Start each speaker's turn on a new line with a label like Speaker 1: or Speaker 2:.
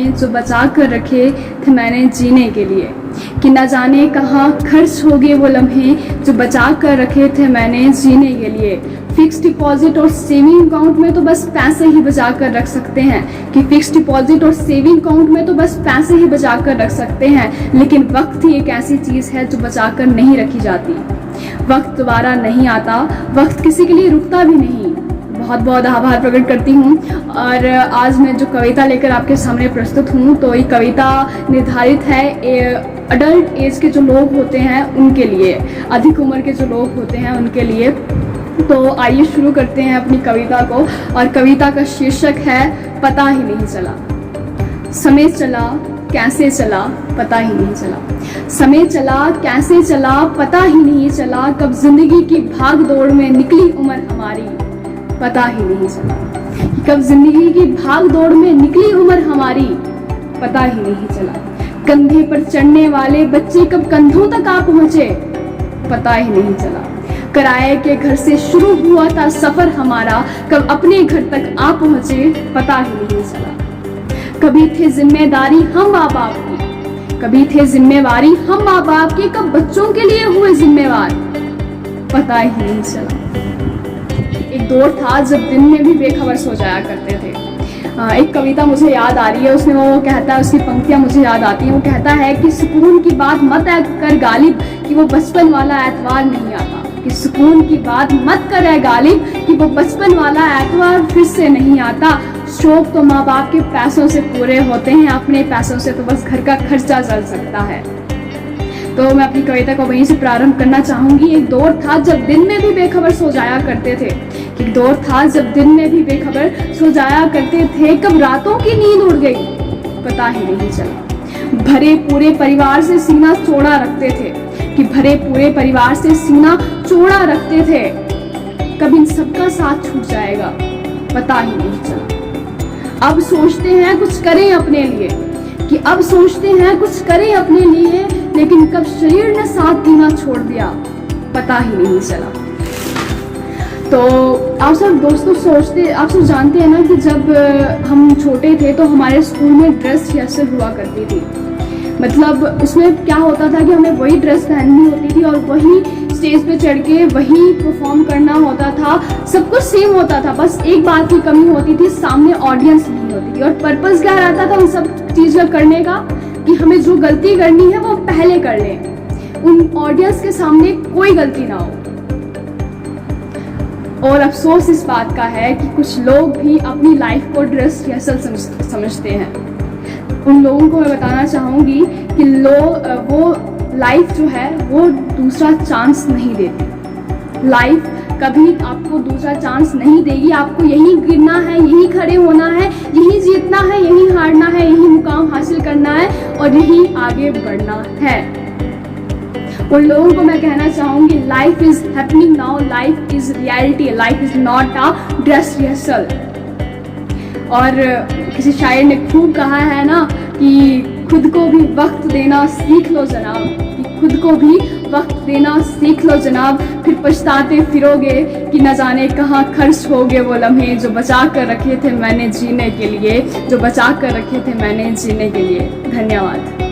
Speaker 1: लम्हे जो बचा कर रखे थे मैंने जीने के लिए, कि न जाने कहाँ खर्च हो गए वो लम्हे जो बचा कर रखे थे मैंने जीने के लिए। फिक्स डिपॉजिट और सेविंग अकाउंट में तो बस पैसे ही बचा कर रख सकते हैं, कि फिक्स डिपॉजिट और सेविंग अकाउंट में तो बस पैसे ही बचा कर रख सकते हैं, लेकिन वक्त ही एक ऐसी चीज़ है जो बचा कर नहीं रखी जाती। वक्त दोबारा नहीं आता, वक्त किसी के लिए रुकता भी नहीं। बहुत बहुत आभार प्रकट करती हूँ। और आज मैं जो कविता लेकर आपके सामने प्रस्तुत हूँ, तो ये कविता निर्धारित है अडल्ट एज के जो लोग होते हैं उनके लिए, अधिक उम्र के जो लोग होते हैं उनके लिए। तो आइए शुरू करते हैं अपनी कविता को। और कविता का शीर्षक है पता ही नहीं चला। समय चला कैसे चला पता ही नहीं चला। समय चला कैसे चला पता ही नहीं चला, कब जिंदगी की भाग दौड़ में निकली उम्र हमारी पता ही नहीं चला। कब जिंदगी की भाग दौड़ में निकली उम्र हमारी पता ही नहीं चला। कंधे पर चढ़ने वाले बच्चे कब कंधों तक आ पहुंचे पता ही नहीं चला। किराए के घर से शुरू हुआ था सफर हमारा, कब अपने घर तक आ पहुंचे पता ही नहीं चला। कभी थे जिम्मेदारी हम माँ बाप की, कभी थे जिम्मेवारी हम माँ बाप की, कब बच्चों के लिए हुए जिम्मेवार पता ही नहीं चला। एक दौर था जब दिन में भी बेखबर सो जाया करते थे। एक कविता मुझे याद आ रही है, उसमें वो कहता है, उसकी पंक्तियां मुझे याद आती हैं। वो कहता है कि सुकून की बात मत कर गालिब, कि वो बचपन वाला एतवार नहीं आता। कि सुकून की बात मत कर गालिब, कि वो बचपन वाला एतवार फिर से नहीं आता। शौक तो माँ बाप के पैसों से पूरे होते हैं, अपने पैसों से तो बस घर का खर्चा चल सकता है। तो मैं अपनी कविता को वहीं से प्रारंभ करना चाहूंगी। एक दौर था जब दिन में भी बेखबर सो जाया करते थे। एक दौर था जब दिन में भी बेखबर सो जाया करते थे, कब रातों की नींद उड़ गई पता ही नहीं चला। भरे पूरे परिवार से सीना चौड़ा रखते थे, कि भरे पूरे परिवार से सीना चौड़ा रखते थे, कब इन सबका साथ छूट जाएगा पता ही नहीं चला। अब सोचते हैं कुछ करें अपने लिए, कि अब सोचते हैं कुछ करें अपने लिए, लेकिन कब शरीर ने साथ देना छोड़ दिया पता ही नहीं चला। तो आप सब दोस्तों आप सब जानते हैं ना कि जब हम छोटे थे तो हमारे स्कूल में ड्रेस रिहर्सल हुआ करती थी। मतलब उसमें क्या होता था कि हमें वही ड्रेस पहननी होती थी और वही स्टेज पे चढ़ के वही परफॉर्म करना होता था। सब कुछ सेम होता था, बस एक बात की कमी होती थी, सामने ऑडियंस नहीं होती थी। और पर्पस क्या रहता था उन सब चीज़ करने का, कि हमें जो गलती करनी है वो पहले कर लें, उन ऑडियंस के सामने कोई गलती ना हो। और अफसोस इस बात का है कि कुछ लोग भी अपनी लाइफ को ड्रेस रिहर्सल समझते हैं। उन लोगों को मैं बताना चाहूँगी कि वो लाइफ जो है वो दूसरा चांस नहीं देती। लाइफ कभी आपको दूसरा चांस नहीं देगी। आपको यहीं गिरना है, यहीं खड़े होना है, यहीं जीतना है, यहीं हारना है, यहीं मुकाम हासिल करना है और यहीं आगे बढ़ना है। उन लोगों को मैं कहना चाहूँगी, life is happening now, life is reality, life is not a dress rehearsal. और किसी शायर ने खूब कहा है ना कि खुद को भी वक्त देना सीख लो जनाब, कि खुद को भी वक्त देना सीख लो जनाब, फिर पछताते फिरोगे कि न जाने कहाँ खर्च हो गए वो लम्हे जो बचा कर रखे थे मैंने जीने के लिए, जो बचा कर रखे थे मैंने जीने के लिए। धन्यवाद।